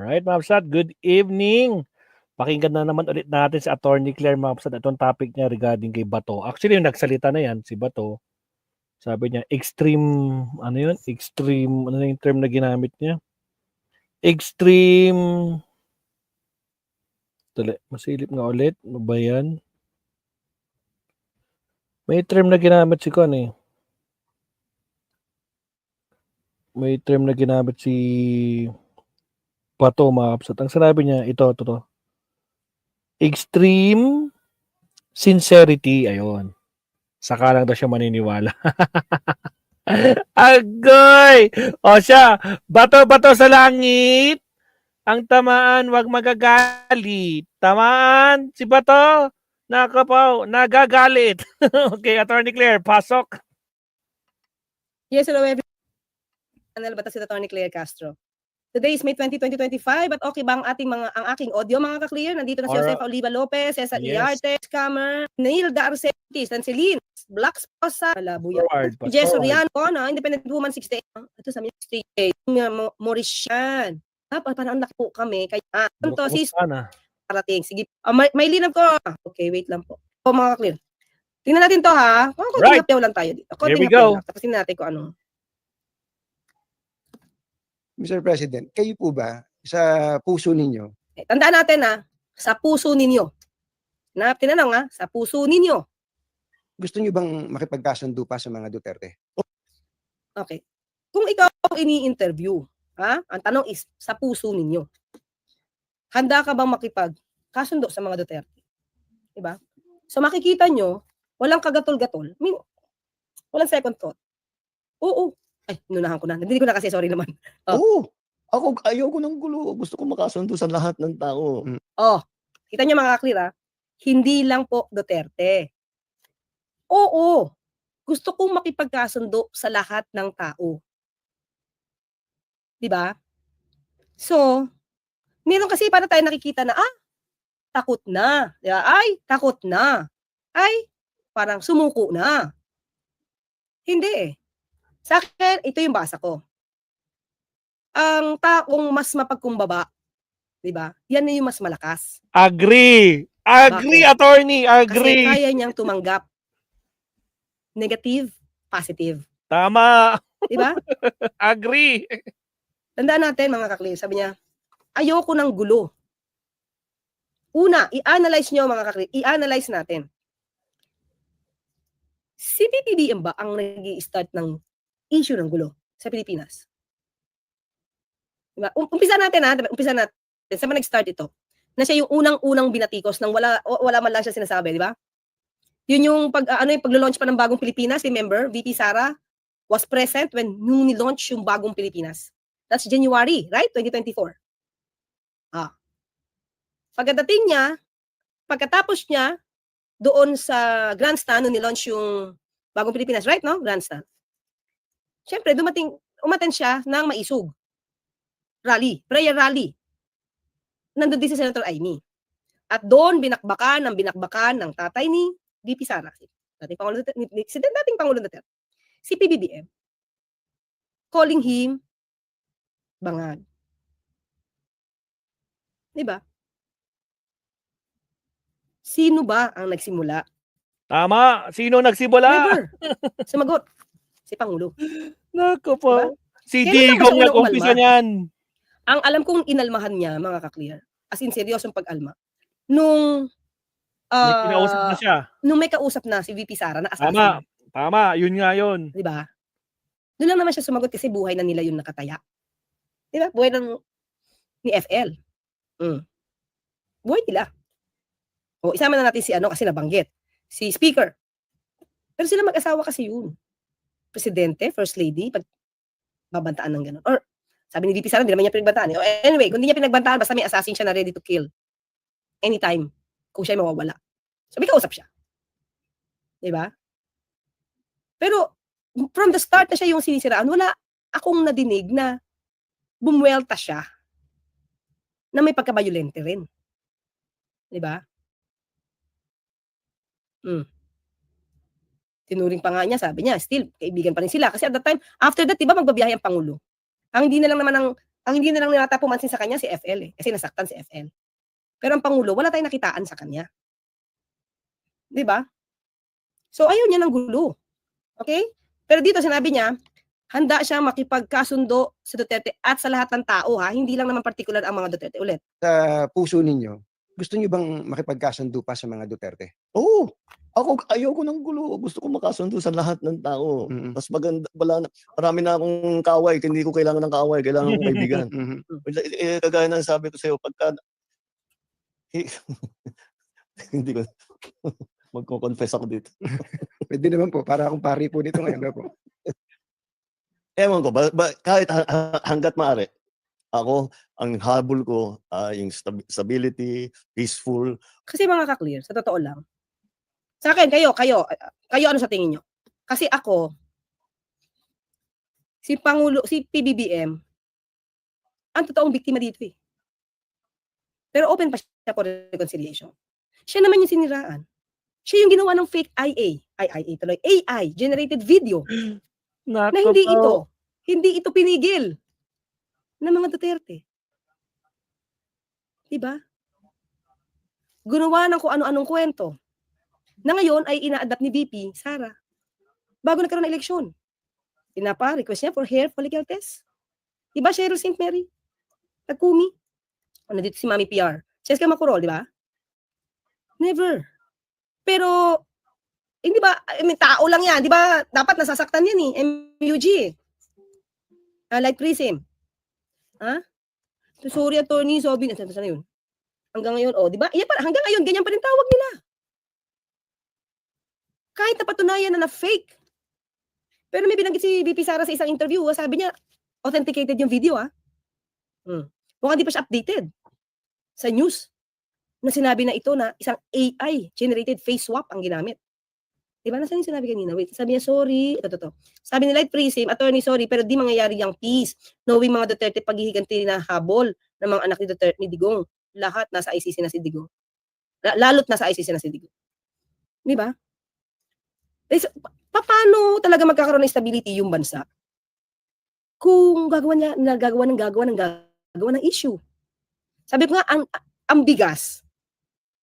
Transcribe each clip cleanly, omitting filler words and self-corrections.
Alright, mga kapsat, good evening. Pakinggan na naman ulit natin si Attorney Claire, mga kapsat. Itong topic niya regarding kay Bato. Actually, yung nagsalita na yan, si Bato. Sabi niya, extreme, ano yun? Extreme, ano yung term na ginamit niya? Extreme, dali, masilip nga ulit. Ano ba yan? May term na ginamit si Kon eh. May term na ginamit si Bato, mga kapsat. Ang sinabi niya, ito. Extreme sincerity, ayun. Saka lang daw siya maniniwala. Agoy! O siya, bato-bato sa langit. Ang tamaan, wag magagalit. Tamaan, si Bato, nakapaw, nagagalit. Okay, Attorney Claire, pasok. Yes, hello everyone. Batas si Attorney Claire Castro. Today is May 20, 2025. At okay ba ang aking audio, mga ka-clear? Nandito na si Joseph Oliva Lopez, Cesar Iarte, Scammer, Neil Darcetis, Lancelin, Black Sposa, Labuya, Jess Oriano, Independent Woman 68. Ito sa mga street, Mauritian. Parang laki po kami. Kaya, ito, sis, parating. Sige, may linap ko. Okay, wait lang po. O, mga ka-clear. Tingnan natin to, ha? Konting hapyaw lang tayo dito. Here we go. Tapos tingnan natin kung ano. Mr. President, kayo po ba sa puso ninyo? Tandaan natin sa puso ninyo. Tinanong sa puso ninyo. Gusto niyo bang makipagkasundo pa sa mga Duterte? Okay. Kung ikaw ini-interview, ang tanong is, sa puso ninyo, handa ka bang makipagkasundo sa mga Duterte? Diba? So makikita nyo, walang kagatol-gatol. I mean, walang second thought. Oo. Ay, inunahan ko na. Hindi ko na kasi, sorry naman. Oo. Ako, ayoko ng gulo. Gusto ko makasundo sa lahat ng tao. Kita nyo mga ka-clear, hindi lang po Duterte. Oo. Gusto kong makipagkasundo sa lahat ng tao. Diba? So, meron kasi para tayo nakikita na, takot na. Diba? Ay, takot na. Ay, parang sumuko na. Hindi eh. Sa akin, ito yung basa ko. Ang taong mas mapagkumbaba, di ba? Yan na yung mas malakas. Agree! Agree, Bakit? Attorney! Agree! Kasi kaya niyang tumanggap. Negative, positive. Tama! Di ba? Agree! Tandaan natin, mga kakli, sabi niya, ayoko ng gulo. Una, i-analyze nyo, mga kakli, i-analyze natin. Si PBBM ba ang nag-i-start ng issue ng gulo sa Pilipinas? Diba? Umpisa natin umpisa natin. Saan ba nag-start ito? Na siya yung unang-unang binatikos nang wala man lang siya sinasabi, di ba? Yun yung paglo-launch pa ng bagong Pilipinas, remember, VP Sara was present nung ni-launch yung bagong Pilipinas. That's January, right? 2024. Pagkadating niya, pagkatapos niya, doon sa grandstand nung ni-launch yung bagong Pilipinas, right, no? Grandstand. Siyempre, umattend siya ng maisog. Rally, prayer rally. Nandun din si Senator Amy. At doon, binakbakan ng tatay ni VP Sara. Dating Pangulo Duterte. Si PBBM. Calling him bangag. Diba? Sino ba ang nagsimula? Tama! Sino nagsimula? Never. Sumagot. Si Pangulo. Naku po. Diba? Si Kailan Digong naman siya nag-umpisa unang niyan. Ang alam kong inalmahan niya, mga ka-clear, as in seryosong pag-alma, nung May kinausap na siya. nung may kausap na si VP Sara na assassin. Tama. Yun nga yun. Diba? Doon lang naman siya sumagot kasi buhay na nila yung nakataya. Diba? Buhay ni FL. Buhay nila. O, isama na natin si kasi nabanggit. Si Speaker. Pero sila mag-asawa kasi yun. Presidente, First Lady, pag babantaan ng gano'n. Or, sabi ni VP Sara, hindi naman niya pinagbantaan. Anyway, kung hindi niya pinagbantaan, basta may assassin siya na ready to kill. Anytime. Kung siya'y mawawala. So, may kausap siya. Diba? Pero, from the start na siya yung sinisiraan, wala akong nadinig na bumuwelta siya na may pagkabayolente rin. Diba? Tinuring pa nga niya, sabi niya, still, kaibigan pa rin sila. Kasi at that time, after that, diba magbabiyahe ang Pangulo? Ang hindi na lang naman Ang hindi na lang nilata pumansin sa kanya si FL eh. Kasi nasaktan si FL. Pero ang Pangulo, wala tayong nakitaan sa kanya. Di ba? So, ayaw niya ng gulo. Okay? Pero dito sinabi niya, handa siya makipagkasundo sa Duterte at sa lahat ng tao ha, hindi lang naman particular ang mga Duterte ulit. Sa puso ninyo, gusto niyo bang makipagkasundo pa sa mga Duterte? Oo. Ako, ayoko ng gulo. Gusto ko makasundo sa lahat ng tao. Mhm. Mas maganda, marami na akong kaaway. Hindi ko kailangan ng kaaway. Kailangan ko kaibigan. Mhm. Kagaya ng sabi ko sa'yo, pagka, hindi ko, magko-confess ako dito. Pwede naman po, para akong pari po nito ngayon. Po. Ewan ko, kahit hanggat maaari, ako, ang habol ko, yung stability, peaceful. Kasi mga ka-clear, sa totoo lang. Sa akin, kayo ano sa tingin nyo? Kasi ako, si PBBM, ang totoong biktima dito eh. Pero open pa siya for reconciliation. Siya naman yung siniraan. Siya yung ginawa ng fake AI generated video na hindi ito pinigil ng mga Duterte. Diba? Gunawa ng kung ano-anong kwento. Na ngayon ay ina-adapt ni VP Sara bago nagkaroon ng eleksyon. Request niya for hair follicle test. Diba, Cheryl St. Mary? Nagkumi. Ano dito si Mami PR? Cheska Makurol, di ba? Never. Pero, hindi ba, tao lang yan, di ba? Dapat nasasaktan yan eh. MUG eh. Like Prism. Ha? Sorry, attorney, Sobin. Saan na yun? Hanggang ngayon, di ba? Hanggang ngayon, ganyan pa rin tawag nila. Kahit napatunayan na fake. Pero may binanggit si VP Sara sa isang interview, sabi niya, authenticated yung video, mukhang di pa siya updated sa news na sinabi na ito na isang AI-generated face swap ang ginamit. Diba? Nasaan yung sinabi kanina? Wait, sabi niya, sorry. Ito. Sabi ni Light Prism, attorney, sorry, pero di mangyayari yung peace. Knowing mga Duterte paghihiganti na habol ng mga anak ni Duterte ni Digong. Lahat nasa ICC na si Digong. Lalot nasa ICC na si Digong. Diba? Paano talaga magkakaroon ng stability yung bansa? Kung gagawa ng issue. Sabi ko nga, ang bigas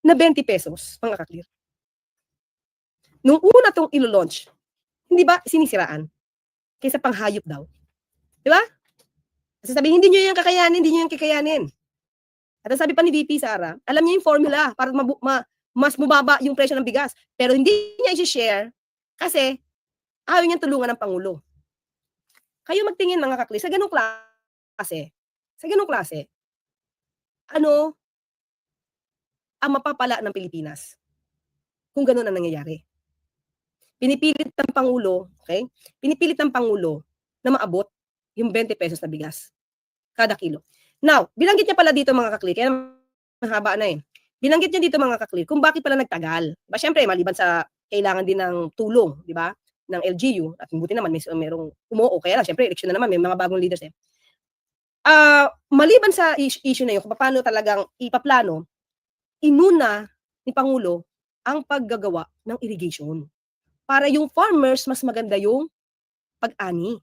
na 20 pesos, mga ka-clear. Nung una tong ilo-launch, hindi ba sinisiraan? Kaysa panghayop daw. Di ba? Kasi sabi, hindi nyo yung kakayanin. At sabi pa ni VP Sara, alam niya yung formula para mas mababa yung presyo ng bigas. Pero hindi niya i-share kasi ayaw niyang tulungan ng Pangulo. Kayo magtingin mga kakli, sa ganung klase, ano ang mapapala ng Pilipinas? Kung ganun ang nangyayari. Pinipilit ng Pangulo na maabot yung 20 pesos na bigas kada kilo. Now, binanggit niya pala dito mga kakli, kaya mahaba na eh. Binanggit niya dito mga kakli, kung bakit pala nagtagal. Diba, syempre, maliban sa kailangan din ng tulong, di ba? Ng LGU, at buti naman mayroong umuo, kaya lang, syempre, eleksyon na naman, may mga bagong leaders eh. Maliban sa issue na yun, kung paano talagang ipaplano, inuna ni Pangulo ang paggagawa ng irrigation. Para yung farmers, mas maganda yung pag-ani.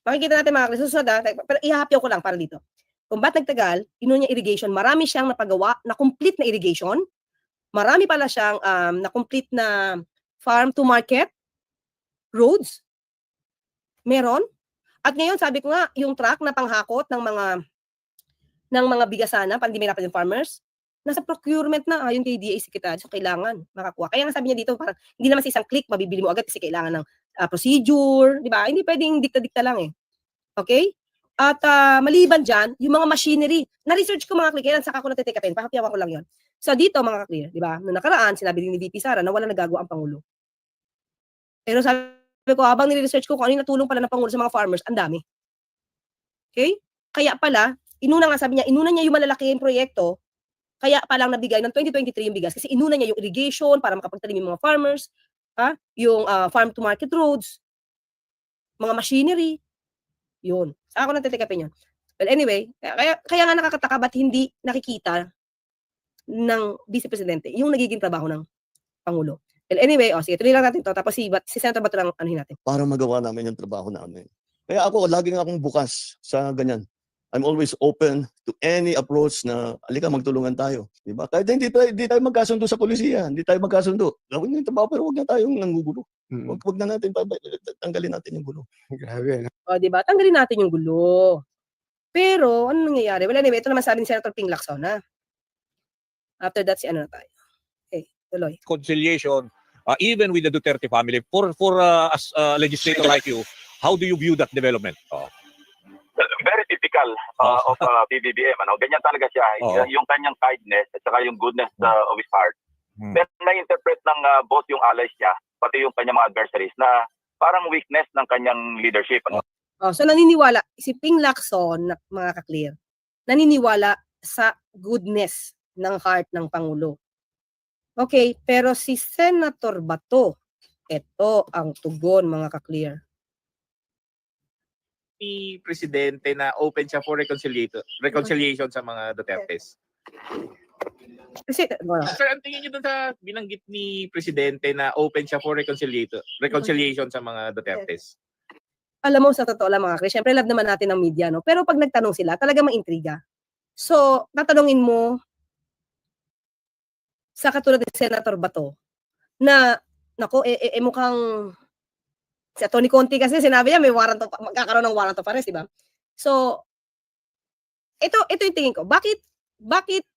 Makikita natin mga susunod pero ihahapyaw ko lang para dito. Kung ba't nagtagal, inuna niya irrigation, marami siyang napagawa na complete na irrigation, marami pala siyang na complete na farm to market roads. Meron. At ngayon, sabi ko nga, yung truck na panghakot ng mga bigasana, para hindi may yung farmers, nasa procurement na ayon kay DA Secretary. So, kailangan makakuha. Kaya nga sabi niya dito, parang hindi naman sa isang click, mabibili mo agad kasi kailangan ng procedure, di ba? Hindi pwedeng dikta-dikta lang eh. Okay? At maliban dyan, yung mga machinery, na-research ko mga click, kailan saka ko natitikapin, pahapyawan ko lang yon. So, dito mga clear, di ba? Noong nakaraan, sinabi ni VP Sara na wala nagagawa ang Pangulo. Pero sabi ko, habang nire-research ko kung ano yung natulong pala ng Pangulo sa mga farmers, ang dami. Okay? Kaya pala, inuna niya yung malalaking proyekto, kaya palang nabigay ng 2023 yung bigas kasi inuna niya yung irrigation para makapagtanim yung mga farmers, yung farm to market roads, mga machinery, yun. Saka ako natitikapin yun. Well, anyway, kaya nga nakakataka ba't hindi nakikita ng Vice Presidente yung nagiging trabaho ng Pangulo. Well, anyway, sige, tuloy lang natin to. Tapos si Senator Bato lang anuhin natin. Para magawa namin yung trabaho namin. Kaya ako, laging akong bukas sa ganyan. I'm always open to any approach na alika magtulungan tayo, di ba? Kahit hindi tayo magkasundo sa polisiya, hindi tayo magkasundo. Gawin yung trabaho pero wag na tayong nanggugulo. Wag na natin tanggalin natin yung gulo. Grabe. O, di ba? Tanggalin natin yung gulo. Pero, ano nangyayari? Wala naman. Ito naman sabi ni Senator Ping Lacson, ha? After that, si ano na tayo. Okay, tuloy. Conciliation, even with the Duterte family, for as a legislator like you, how do you view that development? Very typical of BBBM. Ganyan talaga siya. Oo. Yung kanyang kindness at saka yung goodness of his heart. Then na-interpret ng both yung allies niya, pati yung kanyang mga adversaries na parang weakness ng kanyang leadership. Oh, so naniniwala, si Ping Lacson, mga ka-clear, naniniwala sa goodness ng heart ng Pangulo. Okay, pero si Senator Bato, ito ang tugon, mga ka-clear. Ni Presidente na open siya for reconciliation sa mga Dutertes. Kasi, well, Sir, ang tingin niyo dun sa binanggit ni Presidente na open siya for reconciliation sa mga Dutertes? alam mo, sa totoo lang mga ka-clear, syempre love naman natin ng media, no? Pero pag nagtanong sila, talaga maintriga. So, tatanungin mo sa katulad ni Senator Bato na, nako, mukhang si Tony Conti kasi sinabi niya may magkakaroon ng warrant of arrest, di ba? So, ito yung tingin ko. Bakit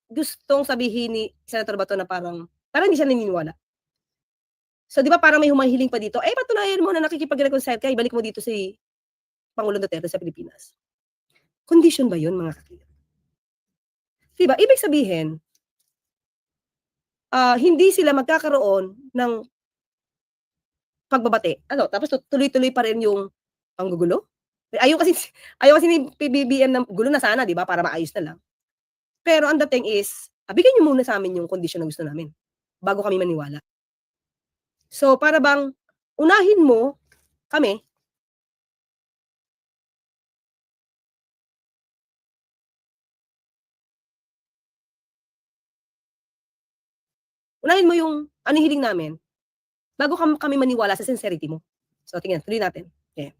gustong sabihin ni Senator Bato na parang hindi siya naniniwala? So, di ba parang may humahiling pa dito, patunayan mo na nakikipag-reconcile ka, ibalik mo dito si Pangulong Duterte sa Pilipinas. Condition ba yun, mga kakilala? Di ba? Ibig sabihin, hindi sila magkakaroon ng pagbabate. Tapos tuloy-tuloy pa rin yung panggugulo. Ayaw kasi ni PBBM ng gulo na sana, di ba? Para maayos na lang. Pero ang dating is, bigyan niyo muna sa amin yung condition na gusto namin bago kami maniwala. So, para bang unahin mo kami yung hiling namin bago kami maniwala sa sincerity mo. So, tingnan, tuloy natin. Okay.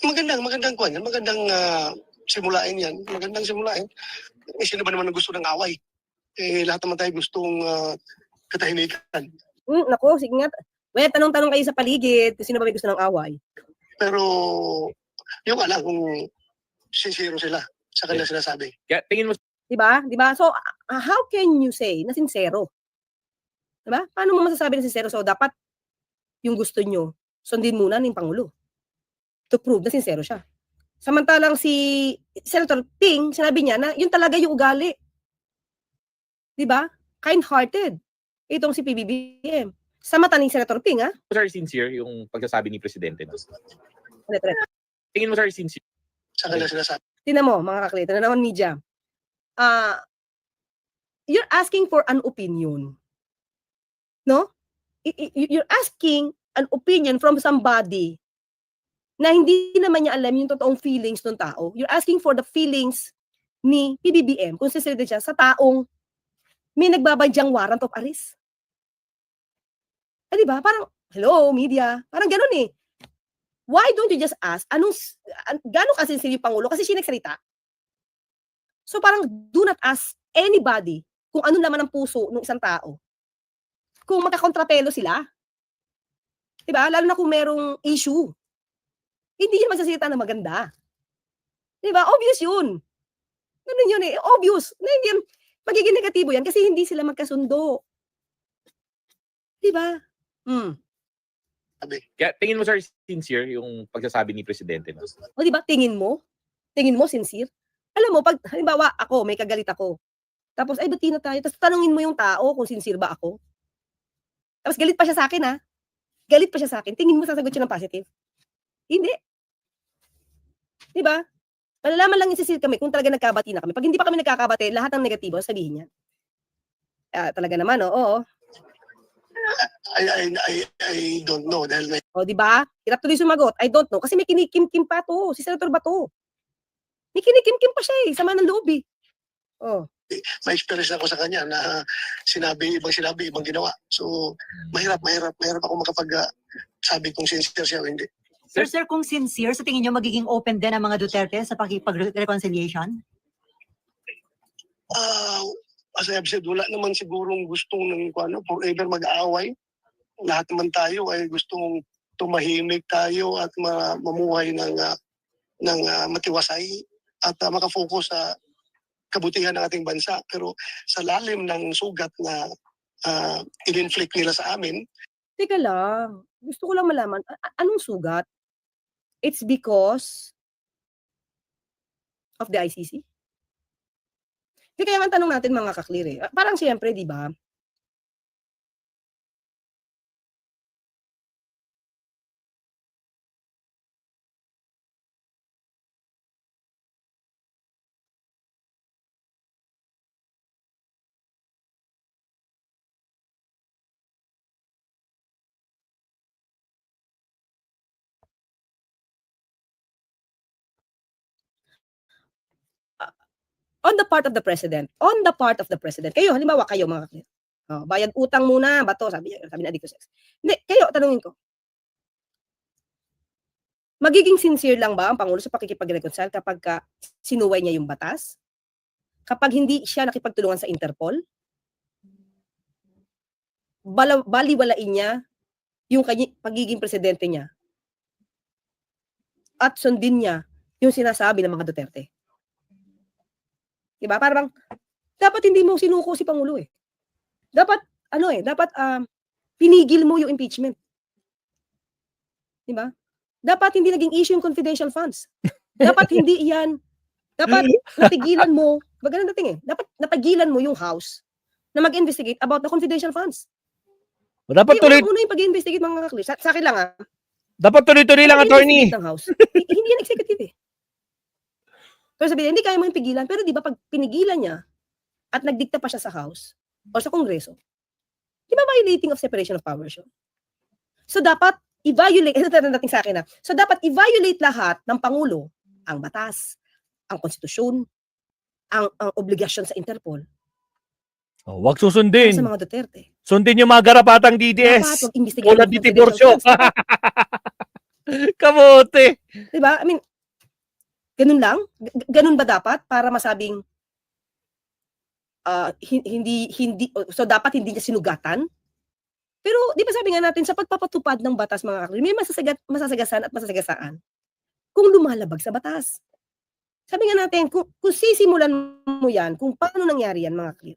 Magandang kwan yan. Magandang simulain yan. Magandang simulain. Sino ba naman ang gusto ng away? Lahat naman tayo gustong katahimikan. Nako, sige nga. Well, tanong-tanong kayo sa paligid kung sino ba may gusto ng away. Pero yung alam kung sincere sila sa kanila sinasabi. Kaya tingin mo, Diba? So, how can you say na sincero? Diba? Paano mo masasabi na sincero? So, dapat yung gusto nyo, sundin muna ng Pangulo to prove na sincero siya. Samantalang si Senator Ping, sinabi niya na yun talaga yung ugali. Diba? Kind-hearted. Itong si PBBM. Sa mata ni Senator Ping, ha? sir, sincere yung pagsasabi ni Presidente. Ulit. Tingin mo, sir, sincere? Sa kanila sinasabi. Tingnan mo, mga kaklito, na naman media. You're asking for an opinion. No? You're asking an opinion from somebody na hindi naman niya alam yung totoong feelings ng tao. You're asking for the feelings ni PBBM kung sincere siya sa taong may nagbabadyang warrant of arrest. Diba? Parang, hello, media. Parang ganun eh. Why don't you just ask, gano'ng kasincere yung Pangulo? Kasi siya nagsalita. So parang, do not ask anybody kung ano naman ang puso ng isang tao. Kung magkakontrapelo sila. Diba? Lalo na kung merong issue. Hindi yun magsasalita na maganda. Diba? Obvious yun. Ganun yun eh. Obvious. Magiging negatibo yan kasi hindi sila magkasundo. Diba? Kaya tingin mo, sir, sincere yung pagsasabi ni Presidente. O diba? Tingin mo sincere? Alam mo, pag halimbawa ako, may kagalit ako. Tapos, bati na tayo. Tapos tanungin mo yung tao kung sincere ba ako. Tapos galit pa siya sa akin, ha? Galit pa siya sa akin. Tingin mo sasagot siya ng positive? Hindi. Diba? Malalaman lang yung sincere kami kung talaga nagkabati na kami. Pag hindi pa kami nagkakabati, lahat ng negatibo, sabihin niya. Talaga naman, oo. I don't know dahil may O, diba? Hirap tuloy sumagot. I don't know. Kasi may kinikim-kim pa to. Si Senator Bato. May kinikim-kim pa siya eh. Sama ng loob eh. Oh. ma-experience ako sa kanya na sinabi, ibang ginawa. So, mahirap ako sabi kung sincere siya o hindi. Sir, kung sincere, sa tingin nyo magiging open din ang mga Duterte sa pakipag-reconciliation? As I have said, wala naman sigurong gustong forever mag-aaway. Lahat naman tayo ay gustong tumahimik tayo at mamuhay ng matiwasay at makafocus sa kabutihan ng ating bansa. Pero sa lalim ng sugat na in-inflict nila sa amin. Teka lang, gusto ko lang malaman, anong sugat? It's because of the ICC? Hindi kaya nga tanong natin mga kaklir eh. Parang siyempre, di ba? On the part of the president, kayo, halimbawa kayo mga kaklir, bayad utang muna, bato, sabi na dito sex. Hindi, kayo, tanungin ko. Magiging sincere lang ba ang Pangulo sa pakikipag-reconcile kapag sinuway niya yung batas? Kapag hindi siya nakipagtulungan sa Interpol? Baliwalain niya yung pagiging presidente niya? At sundin niya yung sinasabi ng mga Duterte? Diba? Parang, dapat hindi mo sinuko si Pangulo eh. Dapat, pinigil mo yung impeachment. Diba? Dapat hindi naging issue yung confidential funds. Dapat hindi dapat napigilan mo, magandang dating eh, dapat napigilan mo yung House na mag-investigate about the confidential funds. Dapat tuloy, Una yung pag-investigate mga kaklir. Sa akin lang dapat tuloy-tuloy lang, attorney. ng House. Hindi yan executive eh. Pero sabihin, hindi kaya mo yung pigilan. Pero di ba pag pinigilan niya at nagdikta pa siya sa House o sa Kongreso, di ba violating of separation of powers yun? So dapat i-violate, ito natin sa akin so dapat i-violate lahat ng Pangulo ang batas, ang konstitusyon, ang obligasyon sa Interpol. Wag susundin. Sa mga Duterte. Sundin yung mga garapatang DDS. Dapat mag-investigate. Wala di diborsyo. Kamote. Di ba? I mean, ganun lang? Ganun ba dapat para masabing so dapat hindi niya sinugatan? Pero di ba sabi nga natin sa pagpapatupad ng batas mga kaklir, may masasagasan at masasagasaan kung lumalabag sa batas. Sabi nga natin, kung sisimulan mo yan, kung paano nangyari yan mga kaklir,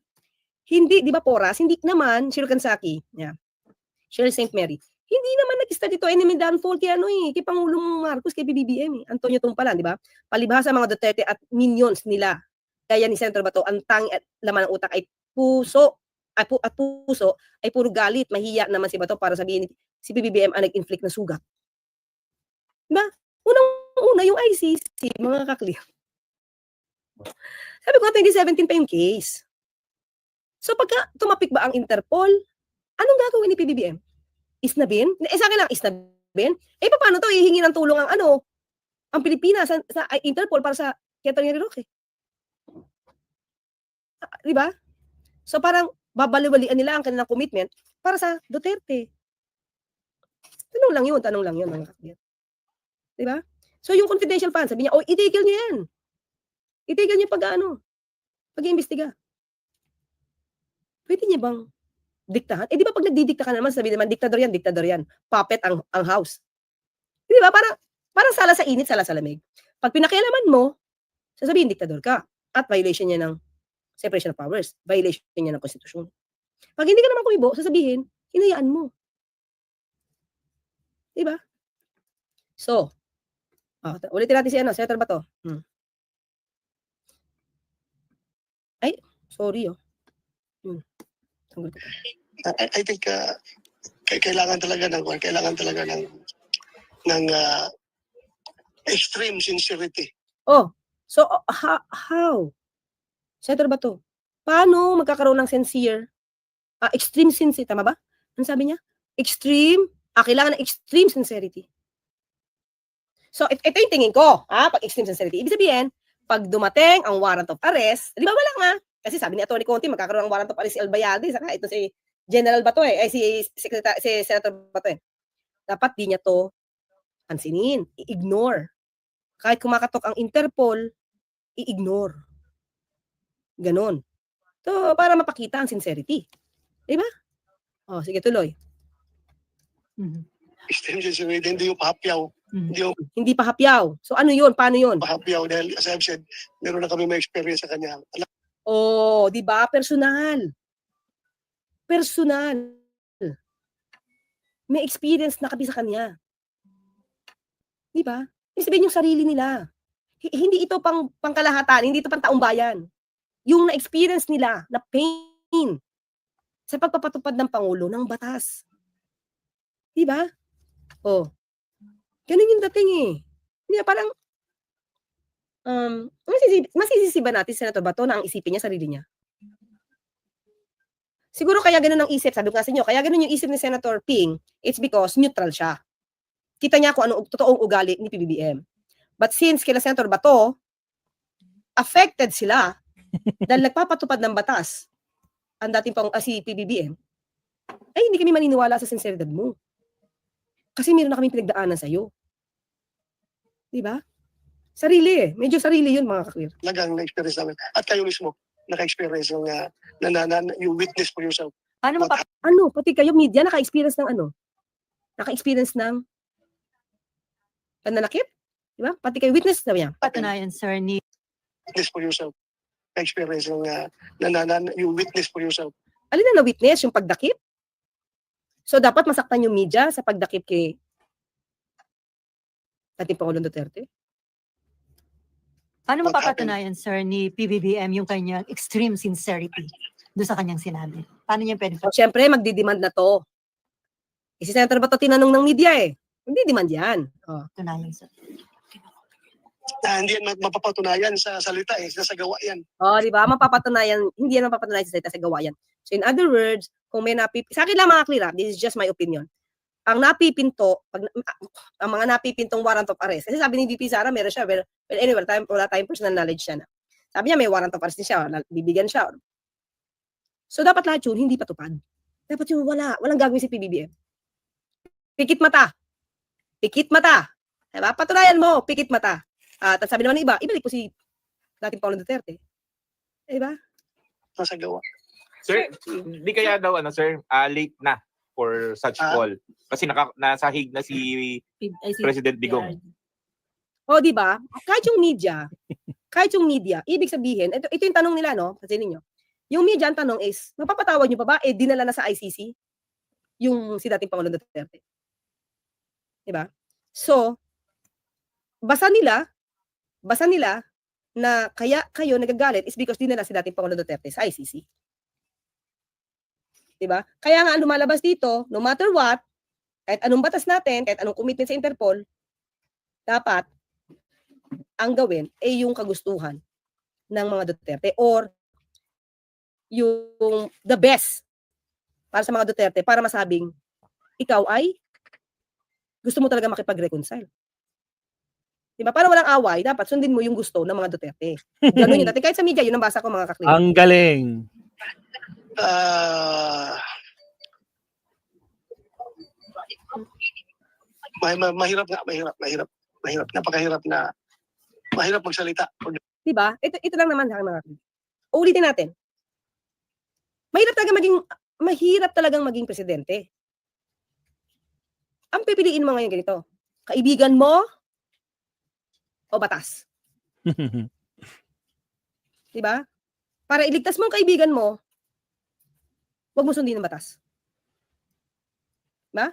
hindi, di ba Poras, hindi naman, Cheryl Kansaki, Cheryl St. Mary, hindi naman nag-study to enemy downfall kay kay Pangulong Marcos, kay PBBM Antonio Tungpalan, di ba? Palibhasa mga Duterte at minions nila. Kaya ni Senator Bato, ang tangi at laman ng utak ay puso at puso ay puro galit. Mahiya naman si Bato para sabihin si PBBM ang nag-inflict ng sugat. Di ba? Unang-una yung ICC, mga kaklir. Sabi ko nga 2017 pa yung case. So pagka tumapik ba ang Interpol, anong gagawin ni PBBM? Isnabin? Sa akin lang, isnabin? Paano to? Hihingi ng tulong ang Pilipinas sa Interpol para sa Catherine Roque. Diba? So parang babaliwalian nila ang kanilang commitment para sa Duterte. Tanong lang yun, mga kaklir. Diba? So yung confidential funds, sabi niya, itigil niyo yan. Itigil niyo pag-iimbestiga. Pwede niya bang diktahan? Di ba pag nagdidikta ka naman, sabi naman, diktador yan. Puppet ang House. Di ba? Parang sala sa init, sala sa lamig. Pag pinakialaman mo, sasabihin, diktador ka. At violation niya ng separation of powers. Violation niya ng konstitusyon. Pag hindi ka naman kumibo, sasabihin, hinayaan mo. Di ba? So, ulitin natin si Senator Bato. Ay, sorry I think kailangan talaga ng extreme sincerity. So how? Senator Bato, paano magkakaroon ng sincere, extreme sincerity, tama ba? Ano sabi niya? Kailangan ng extreme sincerity. So, ito yung tingin ko, pag extreme sincerity. Ibig sabihin, pag dumating ang warrant of arrest, di ba wala nga, Kasi sabi ni Atty. Conti, magkakaroon ng warrant of arrest si Albayalde, saka ito si General Bato eh, ay si Senator Bato eh. Dapat di niya to pansinin, i-ignore. Kahit kumakatok ang Interpol, i-ignore. Ganon. So, para mapakita ang sincerity. Diba? O, sige, tuloy. Mhm. Extension hindi yung pahapyaw. Mhm. Hindi yung Hindi pa hapyaw. So, ano yun? Paano yun? pahapyaw dahil as I've said, meron na kami may experience sa kanya. Oh, di ba? Personal. Personal. May experience na kami sa kanya. Di ba? Ibig sabihin yung sarili nila. Hindi ito pangkalahatan, hindi ito pang taong bayan. Yung na-experience nila, na pain sa pagpapatupad ng Pangulo ng batas. Di ba? Oh. Ganun yung dating eh. Hindi na parang, masisisi ba natin, Senator Bato, na ang isipin niya, sarili niya? Siguro kaya ganun ang isip, sabi ko nga sa inyo, kaya ganun yung isip ni Senator Ping, it's because neutral siya. Kita niya kung ano totoong ugali ni PBBM. But since kila Senator Bato, affected sila dahil nagpapatupad ng batas ang dating si PBBM, ay hindi kami maniniwala sa sinseridad mo. Kasi meron na kaming pinagdaanan sa'yo. Diba? Sarili eh. Medyo sarili yun, mga ka-clear. Talagang na-experience namin. At kayo mismo, naka-experience yung, you witness for yourself. Paano mapa- Ano, pati kayo media, naka-experience ng ano? Naka-experience ng pananakit? Diba? Pati kayo witness na yan. patunayan, sir, ni Witness for yourself. Experience yung, you witness for yourself. Alin na na-witness? Yung pagdakip? So, dapat masaktan yung media sa pagdakip kay dating Pangulong Duterte? paano What mapapatunayan, sir, ni PBBM yung kanyang extreme sincerity doon sa kanyang sinabi? Paano niya pwede So, syempre, magdidemand na to. Si Senator Bato tinanong ng media eh. Hindi demand yan. Oh. patunayan, sir? Hindi yan mapapatunayan sa salita sa gawa yan. Oh, di ba? Mapapatunayan, hindi yan mapapatunayan sa salita, sa gawa yan. So, in other words, kung may sa akin lang mga clear, this is just my opinion. Ang napipinto, ang mga napipintong warrant of arrest, kasi sabi ni VP Sara, meron siya, well anyway, wala tayong personal knowledge siya na. Sabi niya, may warrant of arrest din siya, bibigyan siya. So, dapat lahat yun, hindi patupad. Dapat yun, walang gagawin si PBBM. Pikit mata. Pikit mata. Diba? Patunayan mo, pikit mata. At sabi naman ng iba, ibalik po si dating Pangulong Duterte. Diba? Sa gawa. Sir, hindi kaya daw sir, late na for such call. Kasi nasahig na si President Digong. O, di ba? Kahit yung media, ibig sabihin, ito yung tanong nila, no? Kasi ninyo. Yung media, ang tanong is, mapapatawad nyo pa ba? Dinala na sa ICC yung si dating Pangulong Duterte. Di ba? So, basa nila na kaya kayo nagagalit is because dinala si dating Pangulong Duterte sa ICC. Diba? Kaya nga lumalabas dito, no matter what, kahit anong batas natin, kahit anong commitment sa Interpol, dapat ang gawin ay yung kagustuhan ng mga Duterte or yung the best para sa mga Duterte para masabing ikaw ay gusto mo talaga makipag-reconcile. Diba? Para walang away, dapat sundin mo yung gusto ng mga Duterte. Ganun yun. Dati kahit sa media, yun ang basa ko mga kakli. Ang galing. Mahirap. Napakahirap na mahirap magsalita. Diba? Ito lang naman mga kakli. Uulitin natin. Mahirap talagang maging presidente. Ang pipiliin mo ngayon ganito. Kaibigan mo o batas? Diba? Para iligtas mo ang kaibigan mo, wag mo sundin ang batas. Diba?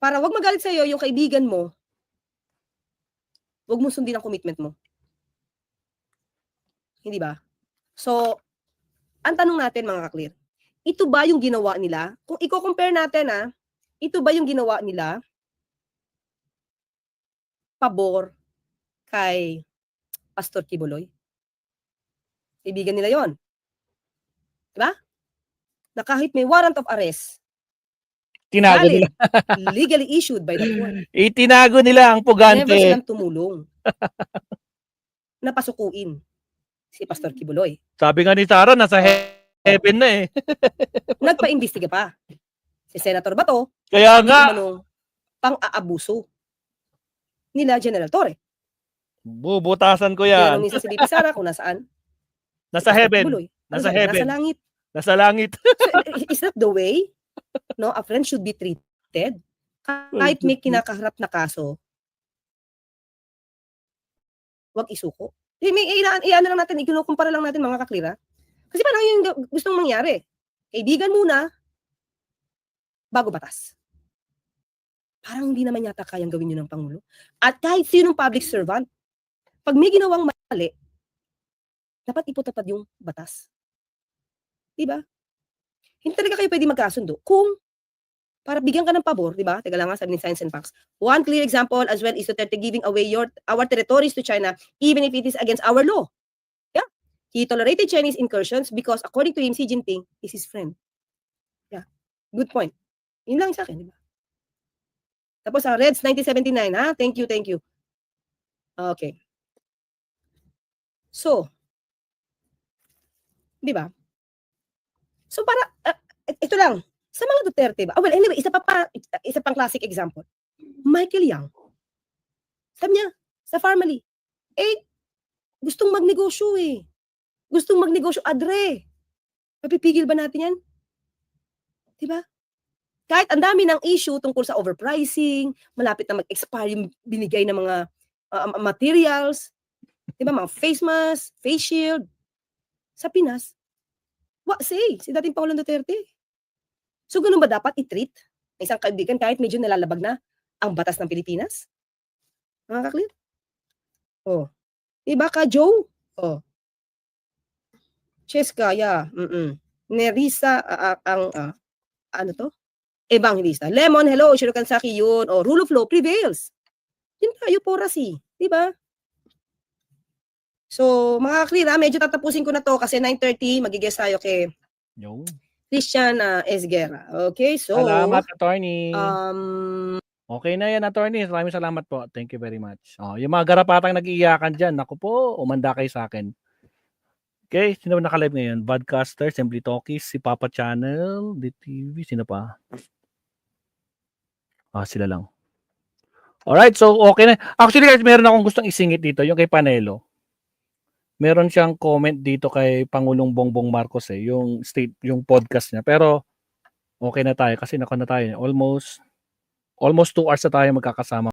Para wag magalit sa'yo yung kaibigan mo, wag mo sundin ang commitment mo. Hindi ba? So, ang tanong natin mga ka-clear, ito ba yung ginawa nila? Kung i-compare natin ito ba yung ginawa nila pabor kay Pastor Kibuloy? Kaibigan nila yon, diba? Na kahit may warrant of arrest, Tinago nila. legally issued by the court, Itinago nila ang never pugante. silang tumulong. Napasukuin. si Pastor Kibuloy. Sabi nga ni Sarah, nasa heaven na eh. Nagpa-imbestiga pa. Si Senator Bato, Kaya hindi nga, umanong pang-aabuso nila General Torre. bubutasan ko Tinanong yan. minsan si VP Sara kung nasaan. Nasa si Pastor heaven. Kibuloy. Ano Nasa sabi? heaven. Nasa langit. Nasa langit. So, is that the way? No, a friend should be treated. Kahit may kinakaharap na kaso, wag isuko. Iyan lang natin, ikinukumpara lang natin mga kaklira. Kasi parang yung gustong mangyari. Kaibigan muna, bago batas. Parang hindi naman yata kayang gawin yun ng Pangulo. At kahit sinong public servant, pag may ginawang mali, dapat iputupad yung batas. Diba? Hindi talaga kayo pwede magkasundo kung para bigyan ka ng pabor, di ba? Teka lang nga, sabi ni Science and Facts. One clear example as well is Duterte giving away our territories to China even if it is against our law. Yeah. He tolerated Chinese incursions because according to him, Xi Jinping is his friend. Yeah. Good point. Yun lang sa akin, di ba? Tapos Reds 1979, ha? Thank you. Okay. So, di ba? So para, ito lang, sa mga Duterte ba? Well, anyway, isa pang classic example. Michael Yang. Sabi niya, sa family, gustong magnegosyo eh. Gustong magnegosyo, adre. Mapipigil ba natin yan? Diba? Kahit ang dami ng issue tungkol sa overpricing, malapit na mag-expire yung binigay ng mga materials, diba, mga face mask, face shield. Sa Pinas, what say? Si dating Pangulong Duterte. So, ganun ba dapat i-treat ng isang kaibigan kahit medyo nalalabag na ang batas ng Pilipinas? Mga kaklir? Oh. Diba ka, Joe? Oh. Cheska, yeah. Nerissa, ano to? Evangelista. Lemon, hello. Shirokansaki yun. Oh, rule of law prevails. Yun tayo, porasi. Diba? So, mga kaklir, medyo tatapusin ko na to kasi 9:30, magigess tayo kay Yo. Christian Esguerra. Okay, so Salamat, attorney. um Okay na yan, attorney. Maraming salamat po. Thank you very much. Yung mga garapatang nag-iiyakan dyan, naku po, umanda kayo sa akin. Okay, sino ba naka-live ngayon? Vodcaster, Simply Talkies, si Papa Channel, DTV, sino pa? Sila lang. Alright, so okay na. Actually, guys, meron akong gustong isingit dito, yung kay Panelo. Meron siyang comment dito kay Pangulong Bongbong Marcos yung podcast niya. Pero okay na tayo kasi nako na tayo. Almost 2 hours na tayo magkakasama.